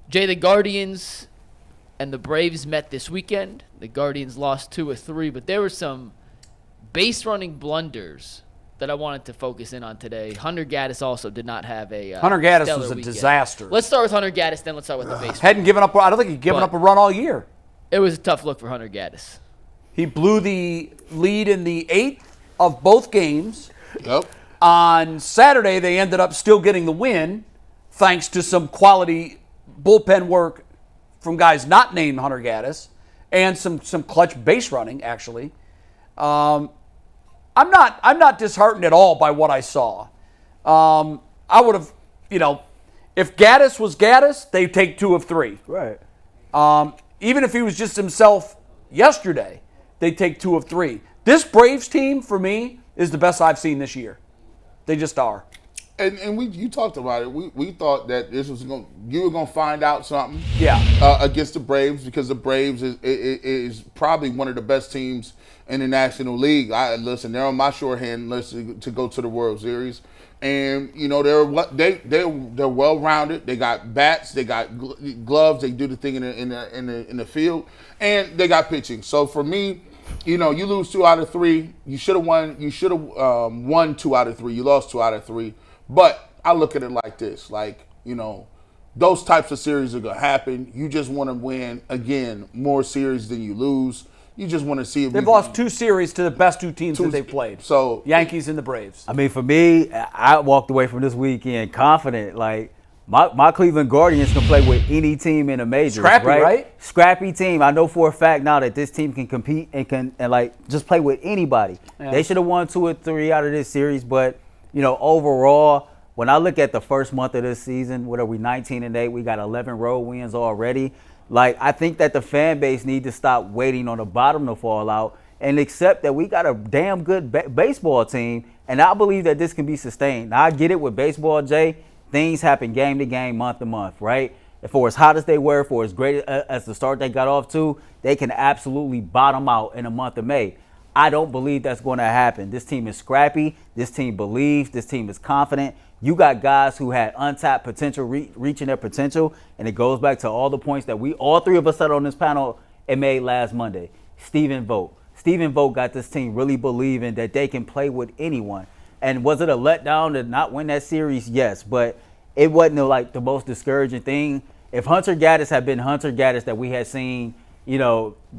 Jay, the Guardians and the Braves met this weekend. The Guardians lost 2 or 3, but there were some base running blunders that I wanted to focus in on today. Hunter Gaddis also did not have a Hunter Gaddis stellar was a weekend. disaster. Let's start with Hunter Gaddis, then let's start with the base. Hadn't given up. I don't think he'd given up a run all year. It was a tough look for Hunter Gaddis. He blew the lead in the 8th of both games. Yep. On Saturday, they ended up still getting the win thanks to some quality bullpen work from guys not named Hunter Gaddis and some clutch base running, actually. I'm not disheartened at all by what I saw. I would have, if Gaddis was Gaddis, they'd take 2 of 3. Right. Even if he was just himself yesterday, they'd take 2 of 3. This Braves team, for me, is the best I've seen this year. They just are. And you talked about it. We thought that you were gonna find out something. Yeah. Against the Braves, because the Braves is probably one of the best teams in the National League. Listen, they're on my shorthand list to go to the World Series, and they're well rounded. They got bats, they got gloves, they do the thing in the field, and they got pitching. So for me, you lose 2 out of 3. You should have won. You should have won 2 out of 3. You lost 2 out of 3. But I look at it like this: those types of series are gonna happen. You just want to win again more series than you lose. You just want to see if they've lost 2 series to the best 2 teams that they've played. So Yankees and the Braves. I mean, for me, I walked away from this weekend confident. Like my Cleveland Guardians can play with any team in the majors. Scrappy, right? Scrappy team. I know for a fact now that this team can compete and just play with anybody. Yeah. They should have won 2 or 3 out of this series, but overall, when I look at the first month of this season, what are we, 19-8? We got 11 road wins already. I think that the fan base need to stop waiting on the bottom to fall out and accept that we got a damn good baseball team, and I believe that this can be sustained. Now, I get it with baseball, Jay. Things happen game to game, month to month, right? For as hot as they were, for as great as the start they got off to, they can absolutely bottom out in the month of May. I don't believe that's going to happen. This team is scrappy. This team believes. This team is confident. You got guys who had untapped potential, reaching their potential, and it goes back to all the points that all 3 of us said on this panel and made last Monday. Stephen Vogt. Stephen Vogt got this team really believing that they can play with anyone. And was it a letdown to not win that series? Yes, but it wasn't the most discouraging thing. If Hunter Gaddis had been Hunter Gaddis that we had seen,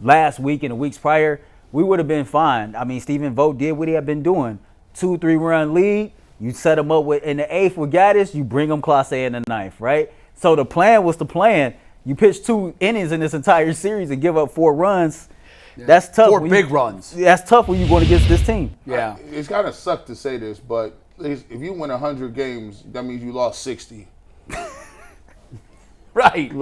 last week and the weeks prior, we would have been fine. I mean, Stephen Vogt did what he had been doing. 2-3 run lead. You set him up in the 8th with Gaddis. You bring him Clase in the 9th, right? So the plan was the plan. You pitch 2 innings in this entire series and give up 4 runs. Yeah. That's tough. 4 big runs. That's tough when you're going against this team. Yeah. It's kind of suck to say this, but if you win 100 games, that means you lost 60. Right.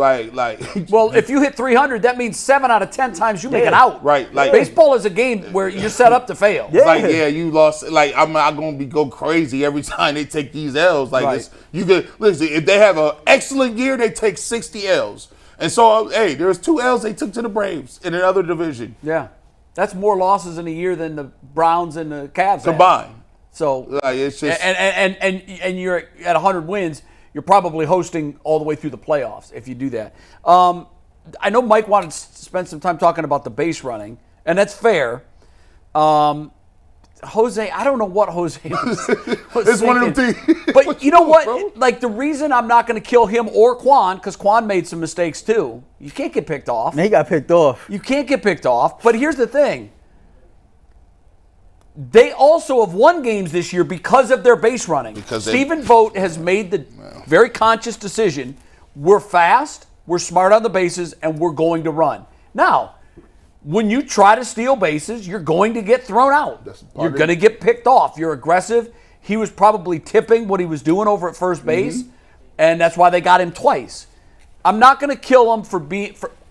Well, if you hit 300, that means 7 out of 10 times you make it out. Right. Baseball is a game where you're set up to fail. Yeah. You lost. I'm not going to go crazy every time they take these L's. Listen, if they have an excellent year, they take 60 L's. And so, there's 2 L's they took to the Braves in another division. Yeah. That's more losses in a year than the Browns and the Cavs combined. Had. So it's just and you're at 100 wins. You're probably hosting all the way through the playoffs if you do that. I know Mike wanted to spend some time talking about the base running, and that's fair. Jose, I don't know what Jose was it's one of them things. But you know what? Bro? The reason I'm not going to kill him or Kwan, because Kwan made some mistakes too. You can't get picked off. He got picked off. You can't get picked off. But here's the thing. They also have won games this year because of their base running. Stephen Vogt has made the very conscious decision. We're fast, we're smart on the bases, and we're going to run. Now, when you try to steal bases, you're going to get thrown out. You're going to get picked off. You're aggressive. He was probably tipping what he was doing over at first base, and that's why they got him twice. I'm not going to kill him for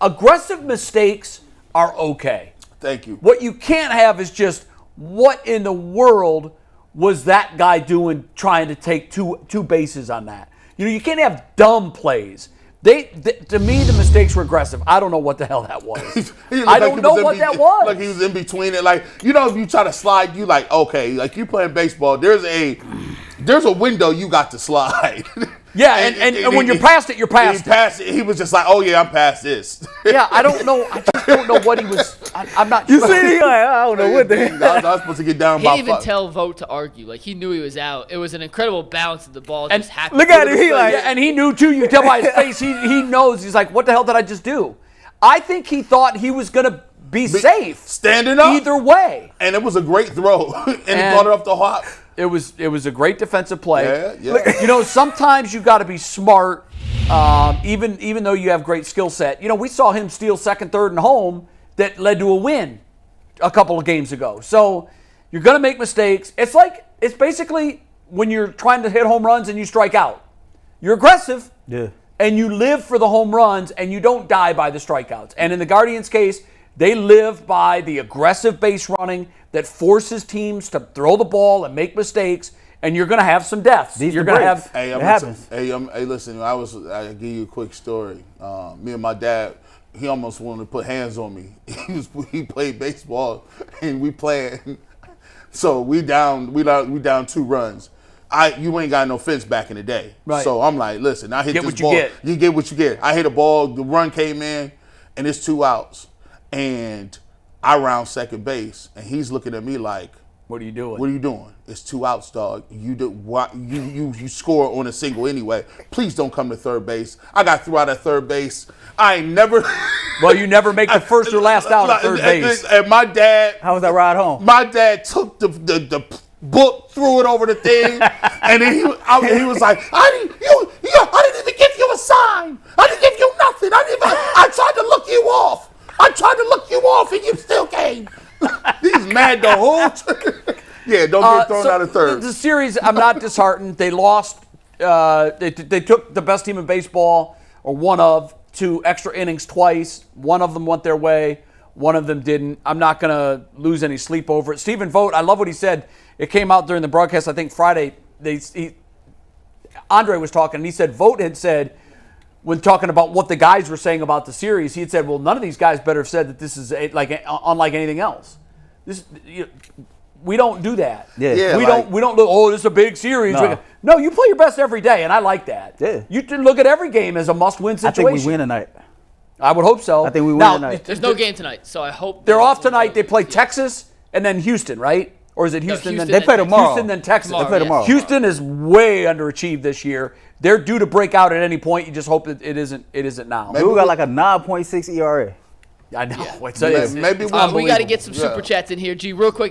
aggressive mistakes are okay. Thank you. What you can't have is just, what in the world was that guy doing trying to take two bases on that? You can't have dumb plays. To me, the mistakes were aggressive. I don't know what the hell that was. I don't know what that was. Like he was in between it. If you try to slide, you okay, you playing baseball. There's a window you got to slide. Yeah, and when you're past it, you're past it. He was just like, oh, yeah, I'm past this. Yeah, I don't know. I just don't know what he was. I'm not sure. You see, he like, I don't know what the hell. I was supposed to get down He by didn't even 5. tell Vogt to argue. Like, he knew he was out. It was an incredible bounce of the ball. And Just happened. look at him. He like, Yeah, and he knew too. You can tell by his face. He knows. He's like, what the hell did I just do? I think he thought he was going to be safe. Standing up. Either way. And it was a great throw. and he caught it off the hop. It was a great defensive play. Yeah. You know, sometimes you got to be smart, even though you have great skill set. You know, we saw him steal second, third, and home that led to a win a couple of games ago. So you're going to make mistakes. It's basically when you're trying to hit home runs and you strike out. You're aggressive. Yeah. And you live for the home runs and you don't die by the strikeouts. And in the Guardians' case, they live by the aggressive base running that forces teams to throw the ball and make mistakes, and you're going to have some deaths. You're going to have. Hey, it happens. Hey, listen. I give you a quick story. Me and my dad, he almost wanted to put hands on me. He played baseball, and we playing. So we down 2 runs. You ain't got no fence back in the day. Right. So I'm like, listen, I hit Get this what you ball. get. You get what you get. I hit a ball. The run came in, and it's 2 outs. And I round second base, and he's looking at me like, What are you doing? "What are you doing? It's 2 outs, dog. You score on a single anyway. Please don't come to third base." I got through out at third base. I ain't never. Well, you never make the first or last out at third base. And my dad. How was that ride home? My dad took the book, threw it over the thing, and then he was like, I didn't even give you a sign. I didn't give you nothing. I tried to look you off. And you still came. He's mad the whole time. Yeah, don't get thrown out of third. The series, I'm not disheartened. They lost. They took the best team in baseball, or one of, to extra innings twice. One of them went their way. One of them didn't. I'm not going to lose any sleep over it. Steven Vogt, I love what he said. It came out during the broadcast, I think Friday. Andre was talking, and he said Vogt had said, when talking about what the guys were saying about the series, he had said, well, none of these guys better have said that this is unlike anything else. We don't do that. Yeah. We don't look, oh, this is a big series. No, you play your best every day, and I like that. Yeah. You can look at every game as a must-win situation. I think we win tonight. I would hope so. I think we win now, tonight. There's no game tonight, so I hope they're off tonight. They play Texas and then Houston, right? Or is it Houston? Houston then they play tomorrow. Houston then Texas. Tomorrow, They play tomorrow. Houston is way underachieved this year. They're due to break out at any point. You just hope that it isn't now. We got like a 9.6 ERA. I know. Yeah. It's Maybe we got to get some super chats in here. G, real quick.